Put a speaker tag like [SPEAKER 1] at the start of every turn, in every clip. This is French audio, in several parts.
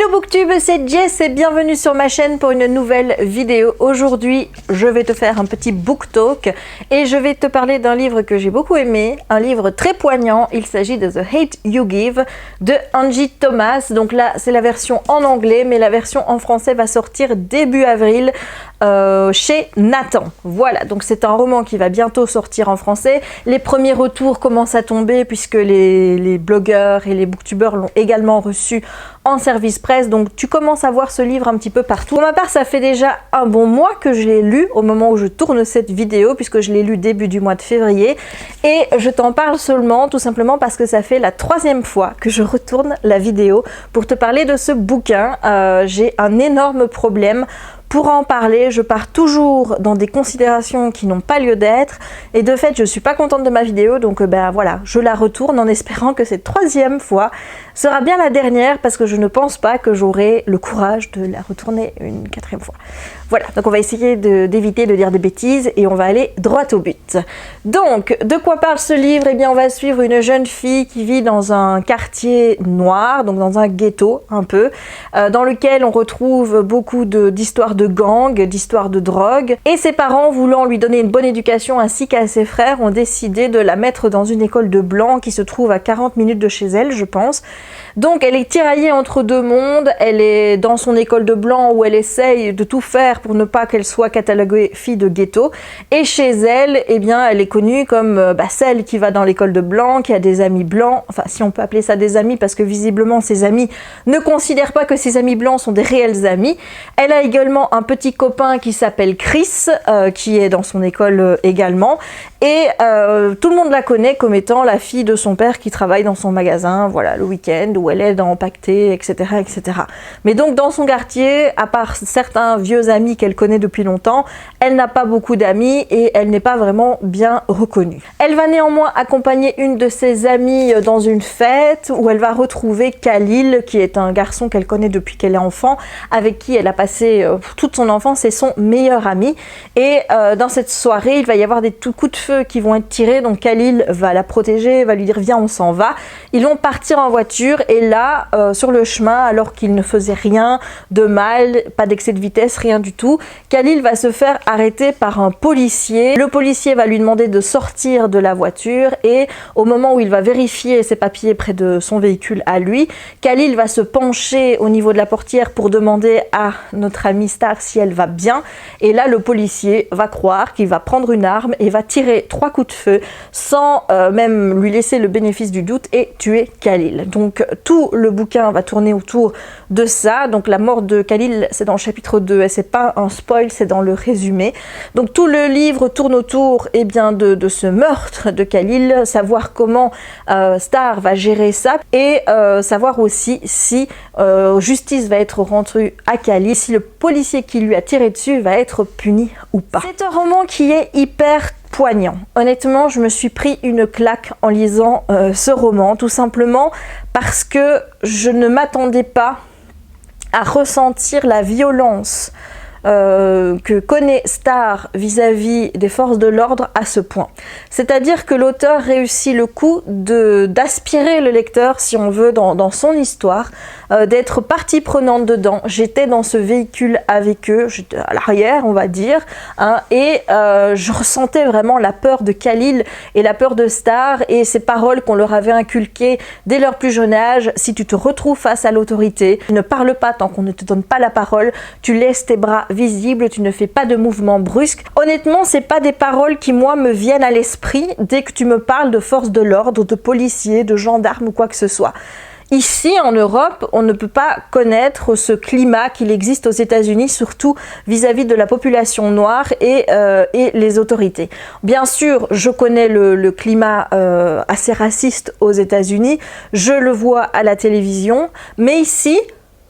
[SPEAKER 1] Hello Booktube, c'est Jess et bienvenue sur ma chaîne pour une nouvelle vidéo. Aujourd'hui, je vais te faire un petit book talk et je vais te parler d'un livre que j'ai beaucoup aimé, un livre très poignant. Il s'agit de The Hate You Give de Angie Thomas. Donc là, c'est la version en anglais, mais la version en français va sortir début avril chez Nathan. Voilà, donc c'est un roman qui va bientôt sortir en français. Les premiers retours commencent à tomber puisque les blogueurs et les booktubeurs l'ont également reçu en service presse, donc tu commences à voir ce livre un petit peu partout. Pour ma part, ça fait déjà un bon mois que je l'ai lu au moment où je tourne cette vidéo, puisque je l'ai lu début du mois de février, et je t'en parle seulement tout simplement parce que ça fait la 3e fois que je retourne la vidéo pour te parler de ce bouquin. J'ai un énorme problème. Pour en parler, je pars toujours dans des considérations qui n'ont pas lieu d'être et de fait, je suis pas contente de ma vidéo, donc voilà, je la retourne en espérant que cette 3e fois sera bien la dernière parce que je ne pense pas que j'aurai le courage de la retourner une 4e fois. Voilà, donc on va essayer d'éviter de dire des bêtises et on va aller droit au but. Donc, de quoi parle ce livre? Eh bien, on va suivre une jeune fille qui vit dans un quartier noir, donc dans un ghetto un peu, dans lequel on retrouve beaucoup d'histoires de gangs, d'histoires de drogue. Et ses parents, voulant lui donner une bonne éducation ainsi qu'à ses frères, ont décidé de la mettre dans une école de blancs qui se trouve à 40 minutes de chez elle, je pense. Donc elle est tiraillée entre deux mondes, elle est dans son école de blancs où elle essaye de tout faire pour ne pas qu'elle soit cataloguée fille de ghetto. Et chez elle, eh bien, elle est connue comme celle qui va dans l'école de blancs, qui a des amis blancs, enfin si on peut appeler ça des amis parce que visiblement ses amis ne considèrent pas que ses amis blancs sont des réels amis. Elle a également un petit copain qui s'appelle Chris, qui est dans son école également. Et tout le monde la connaît comme étant la fille de son père qui travaille dans son magasin, voilà, le week-end, où elle aide à empaqueter, etc., etc. Mais donc dans son quartier, à part certains vieux amis qu'elle connaît depuis longtemps, elle n'a pas beaucoup d'amis et elle n'est pas vraiment bien reconnue. Elle va néanmoins accompagner une de ses amies dans une fête où elle va retrouver Khalil, qui est un garçon qu'elle connaît depuis qu'elle est enfant, avec qui elle a passé toute son enfance, et son meilleur ami. Et dans cette soirée, il va y avoir des coups de feu qui vont être tirés, donc Khalil va la protéger, va lui dire viens on s'en va. Ils vont partir en voiture et là sur le chemin, alors qu'il ne faisait rien de mal, pas d'excès de vitesse, rien du tout, Khalil va se faire arrêter par un policier. Le policier va lui demander de sortir de la voiture et au moment où il va vérifier ses papiers près de son véhicule à lui, Khalil va se pencher au niveau de la portière pour demander à notre amie Star si elle va bien, et là le policier va croire qu'il va prendre une arme et va tirer 3 coups de feu sans même lui laisser le bénéfice du doute et tuer Khalil. Donc tout le bouquin va tourner autour de ça. Donc la mort de Khalil, c'est dans le chapitre 2 et c'est pas un spoil, c'est dans le résumé. Donc tout le livre tourne autour de ce meurtre de Khalil, savoir comment Star va gérer ça et savoir aussi si justice va être rendue à Khalil, si le policier qui lui a tiré dessus va être puni ou pas. C'est un roman qui est hyper poignant. Honnêtement, je me suis pris une claque en lisant ce roman, tout simplement parce que je ne m'attendais pas à ressentir la violence que connaît Star vis-à-vis des forces de l'ordre à ce point. C'est-à-dire que l'auteur réussit le coup d'aspirer le lecteur, si on veut, dans son histoire, d'être partie prenante dedans. J'étais dans ce véhicule avec eux, j'étais à l'arrière, on va dire, hein, et je ressentais vraiment la peur de Khalil et la peur de Star et ces paroles qu'on leur avait inculquées dès leur plus jeune âge. Si tu te retrouves face à l'autorité, tu ne parles pas tant qu'on ne te donne pas la parole, tu laisses tes bras visibles, tu ne fais pas de mouvements brusques. Honnêtement, c'est pas des paroles qui, moi, me viennent à l'esprit dès que tu me parles de forces de l'ordre, de policiers, de gendarmes ou quoi que ce soit. Ici, en Europe, on ne peut pas connaître ce climat qu'il existe aux États-Unis, surtout vis-à-vis de la population noire et les autorités. Bien sûr, je connais le climat assez raciste aux États-Unis, je le vois à la télévision, mais ici,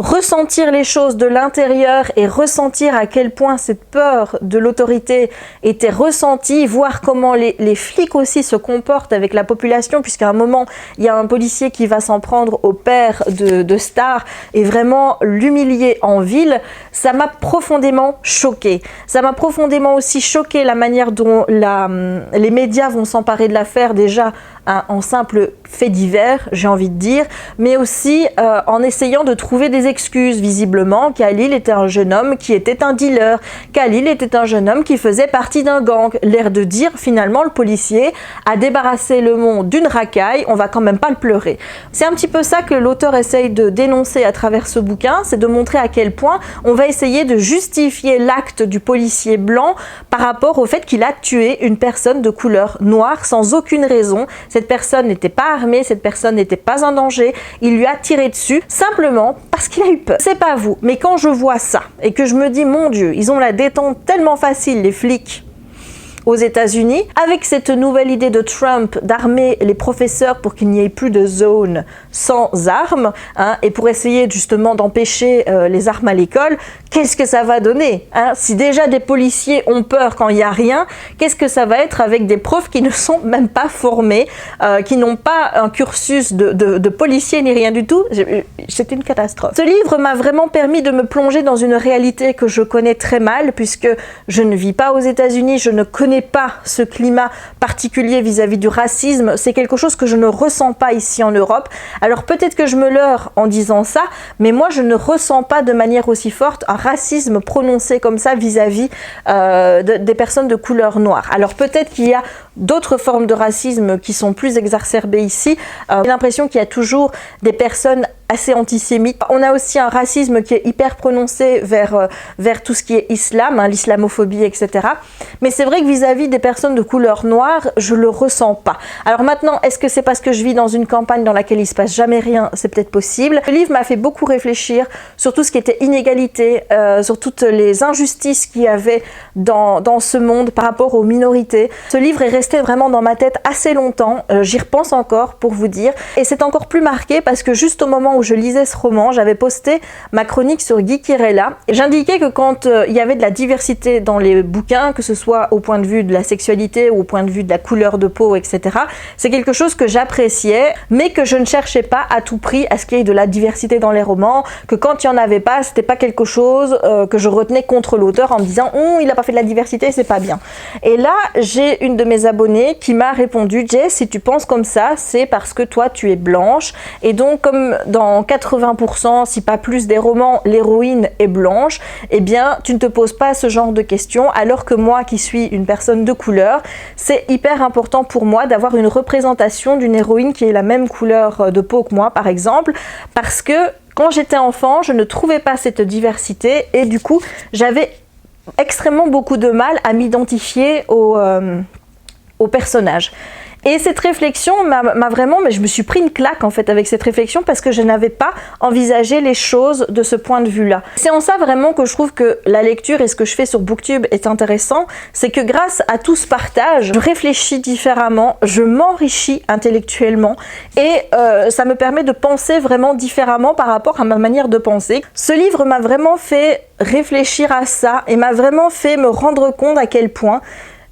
[SPEAKER 1] ressentir les choses de l'intérieur et ressentir à quel point cette peur de l'autorité était ressentie, voir comment les flics aussi se comportent avec la population, puisqu'à un moment, il y a un policier qui va s'en prendre au père de Star et vraiment l'humilier en ville, ça m'a profondément choquée. Ça m'a profondément aussi choqué la manière dont les médias vont s'emparer de l'affaire déjà hein, en simple fait divers, j'ai envie de dire, mais aussi en essayant de trouver des excuses. Visiblement, Khalil était un jeune homme qui était un dealer. Khalil était un jeune homme qui faisait partie d'un gang. L'air de dire, finalement, le policier a débarrassé le monde d'une racaille, on va quand même pas le pleurer. C'est un petit peu ça que l'auteur essaye de dénoncer à travers ce bouquin, c'est de montrer à quel point on va essayer de justifier l'acte du policier blanc par rapport au fait qu'il a tué une personne de couleur noire sans aucune raison. Cette personne n'était pas armée, cette personne n'était pas en danger, il lui a tiré dessus simplement parce qu'il a eu peur. C'est pas vous, mais quand je vois ça et que je me dis mon Dieu, ils ont la détente tellement facile les flics aux États-Unis, avec cette nouvelle idée de Trump d'armer les professeurs pour qu'il n'y ait plus de zone sans armes, hein, et pour essayer justement d'empêcher les armes à l'école, qu'est-ce que ça va donner, hein? Si déjà des policiers ont peur quand il n'y a rien, qu'est-ce que ça va être avec des profs qui ne sont même pas formés, qui n'ont pas un cursus de policier ni rien du tout? C'est une catastrophe. Ce livre m'a vraiment permis de me plonger dans une réalité que je connais très mal, puisque je ne vis pas aux États-Unis, je ne connais pas ce climat particulier vis-à-vis du racisme. C'est quelque chose que je ne ressens pas ici en Europe. Alors peut-être que je me leurre en disant ça, mais moi je ne ressens pas de manière aussi forte un racisme prononcé comme ça vis-à-vis des personnes de couleur noire. Alors peut-être qu'il y a d'autres formes de racisme qui sont plus exacerbées ici. J'ai l'impression qu'il y a toujours des personnes assez antisémites. On a aussi un racisme qui est hyper prononcé vers tout ce qui est islam, hein, l'islamophobie, etc. Mais c'est vrai que vis-à-vis des personnes de couleur noire, je le ressens pas. Alors maintenant, est-ce que c'est parce que je vis dans une campagne dans laquelle il se passe jamais rien? C'est peut-être possible. Le livre m'a fait beaucoup réfléchir sur tout ce qui était inégalité, sur toutes les injustices qu'il y avait dans ce monde par rapport aux minorités. Ce livre est resté vraiment dans ma tête assez longtemps. J'y repense encore pour vous dire. Et c'est encore plus marqué parce que juste au moment où je lisais ce roman, j'avais posté ma chronique sur Guy Kirella et j'indiquais que quand il y avait de la diversité dans les bouquins, que ce soit au point de vue de la sexualité ou au point de vue de la couleur de peau, etc., c'est quelque chose que j'appréciais, mais que je ne cherchais pas à tout prix à ce qu'il y ait de la diversité dans les romans, que quand il n'y en avait pas, c'était pas quelque chose que je retenais contre l'auteur en me disant « il n'a pas fait de la diversité, c'est pas bien ». Et là, j'ai une de mes abonnées qui m'a répondu « Jess, si tu penses comme ça, c'est parce que toi, tu es blanche. » Et donc, comme dans 80%, si pas plus des romans, l'héroïne est blanche, eh bien, tu ne te poses pas ce genre de questions, alors que moi, qui suis une personne de couleur, c'est hyper important pour moi d'avoir une représentation d'une héroïne qui est la même couleur de peau que moi, par exemple, parce que quand j'étais enfant, je ne trouvais pas cette diversité et du coup, j'avais extrêmement beaucoup de mal à m'identifier au personnage. Et cette réflexion m'a vraiment, mais je me suis pris une claque en fait avec cette réflexion parce que je n'avais pas envisagé les choses de ce point de vue-là. C'est en ça vraiment que je trouve que la lecture et ce que je fais sur Booktube est intéressant, c'est que grâce à tout ce partage, je réfléchis différemment, je m'enrichis intellectuellement et ça me permet de penser vraiment différemment par rapport à ma manière de penser. Ce livre m'a vraiment fait réfléchir à ça et m'a vraiment fait me rendre compte à quel point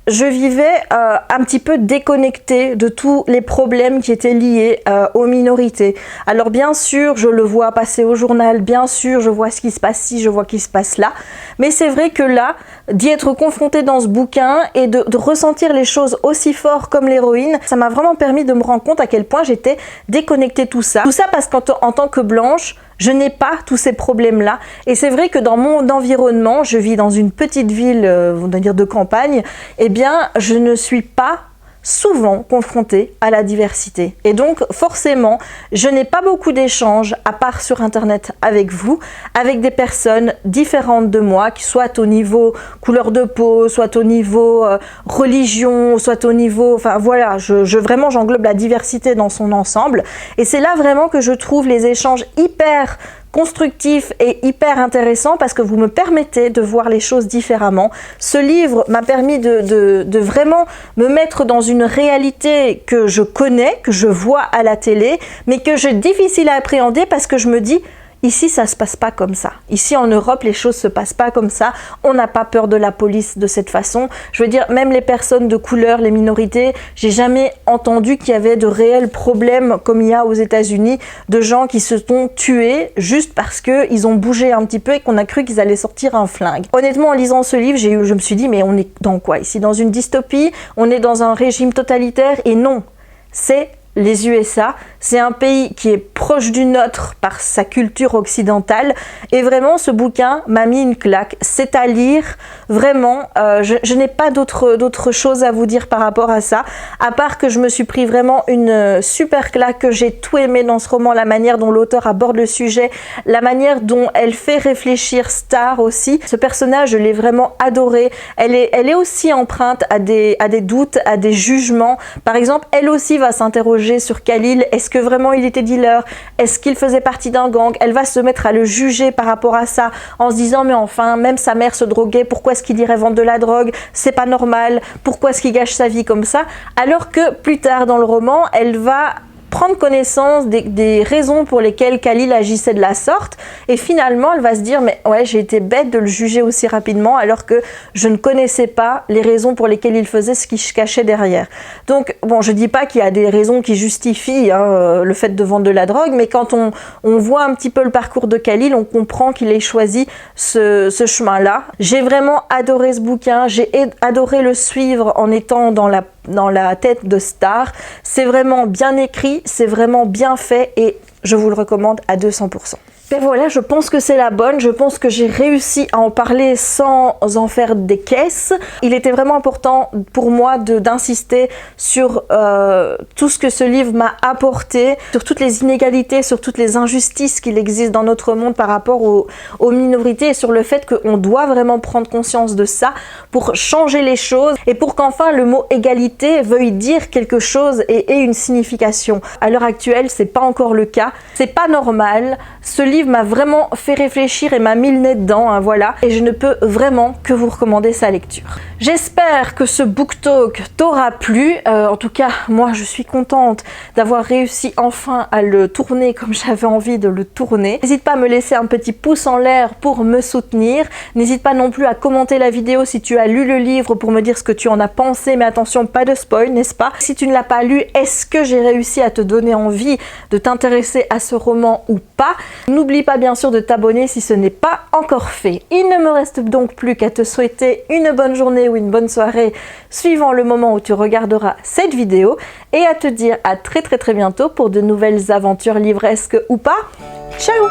[SPEAKER 1] je vivais un petit peu déconnectée de tous les problèmes qui étaient liés aux minorités. Alors bien sûr, je le vois passer au journal, bien sûr, je vois ce qui se passe ici, je vois ce qui se passe là, mais c'est vrai que là, d'y être confrontée dans ce bouquin et de ressentir les choses aussi fort comme l'héroïne, ça m'a vraiment permis de me rendre compte à quel point j'étais déconnectée de tout ça. Tout ça parce qu'en tant que blanche, je n'ai pas tous ces problèmes-là. Et c'est vrai que dans mon environnement, je vis dans une petite ville, on va dire de campagne, eh bien, je ne suis pas souvent confrontée à la diversité. Et donc, forcément, je n'ai pas beaucoup d'échanges, à part sur Internet avec vous, avec des personnes différentes de moi, qui soit au niveau couleur de peau, soit au niveau religion, soit au niveau... Enfin, voilà, vraiment, j'englobe la diversité dans son ensemble. Et c'est là vraiment que je trouve les échanges hyper constructif et hyper intéressant parce que vous me permettez de voir les choses différemment. Ce livre m'a permis de vraiment me mettre dans une réalité que je connais, que je vois à la télé, mais que j'ai difficile à appréhender parce que je me dis ici ça se passe pas comme ça. Ici en Europe les choses se passent pas comme ça. On n'a pas peur de la police de cette façon. Je veux dire même les personnes de couleur, les minorités, j'ai jamais entendu qu'il y avait de réels problèmes comme il y a aux États-Unis de gens qui se sont tués juste parce que ils ont bougé un petit peu et qu'on a cru qu'ils allaient sortir un flingue. Honnêtement en lisant ce livre, je me suis dit mais on est dans quoi ici? Dans une dystopie? On est dans un régime totalitaire? Et non. c'est les USA. C'est un pays qui est proche du nôtre par sa culture occidentale et vraiment ce bouquin m'a mis une claque. C'est à lire, vraiment, je n'ai pas d'autre chose à vous dire par rapport à ça, à part que je me suis pris vraiment une super claque, que j'ai tout aimé dans ce roman, la manière dont l'auteur aborde le sujet, la manière dont elle fait réfléchir Star aussi. Ce personnage, je l'ai vraiment adoré. Elle est aussi empreinte à des doutes, à des jugements. Par exemple, elle aussi va s'interroger sur Khalil. Est-ce que vraiment il était dealer? Est-ce qu'il faisait partie d'un gang? Elle va se mettre à le juger par rapport à ça en se disant mais enfin, même sa mère se droguait, pourquoi est-ce qu'il irait vendre de la drogue? C'est pas normal, pourquoi est-ce qu'il gâche sa vie comme ça? Alors que plus tard dans le roman, elle va prendre connaissance des raisons pour lesquelles Khalil agissait de la sorte et finalement elle va se dire mais ouais, j'ai été bête de le juger aussi rapidement alors que je ne connaissais pas les raisons pour lesquelles il faisait ce qui se cachait derrière. Donc bon, je dis pas qu'il y a des raisons qui justifient le fait de vendre de la drogue, mais quand on voit un petit peu le parcours de Khalil, on comprend qu'il ait choisi ce chemin-là. J'ai vraiment adoré ce bouquin, j'ai adoré le suivre en étant dans la tête de Star. C'est vraiment bien écrit, c'est vraiment bien fait et je vous le recommande à 200%. Et voilà, je pense que c'est la bonne, je pense que j'ai réussi à en parler sans en faire des caisses. Il était vraiment important pour moi d'insister sur tout ce que ce livre m'a apporté, sur toutes les inégalités, sur toutes les injustices qu'il existe dans notre monde par rapport aux minorités et sur le fait qu'on doit vraiment prendre conscience de ça pour changer les choses et pour qu'enfin le mot égalité veuille dire quelque chose et ait une signification. À l'heure actuelle, c'est pas encore le cas, c'est pas normal. Ce livre m'a vraiment fait réfléchir et m'a mis le nez dedans, voilà, et je ne peux vraiment que vous recommander sa lecture. J'espère que ce book talk t'aura plu, en tout cas moi je suis contente d'avoir réussi enfin à le tourner comme j'avais envie de le tourner. N'hésite pas à me laisser un petit pouce en l'air pour me soutenir, n'hésite pas non plus à commenter la vidéo si tu as lu le livre pour me dire ce que tu en as pensé, mais attention, pas de spoil, n'est-ce pas? Si tu ne l'as pas lu, est-ce que j'ai réussi à te donner envie de t'intéresser à ce roman ou pas? N'oublie pas bien sûr de t'abonner si ce n'est pas encore fait. Il ne me reste donc plus qu'à te souhaiter une bonne journée ou une bonne soirée suivant le moment où tu regarderas cette vidéo et à te dire à très bientôt pour de nouvelles aventures livresques ou pas. Ciao!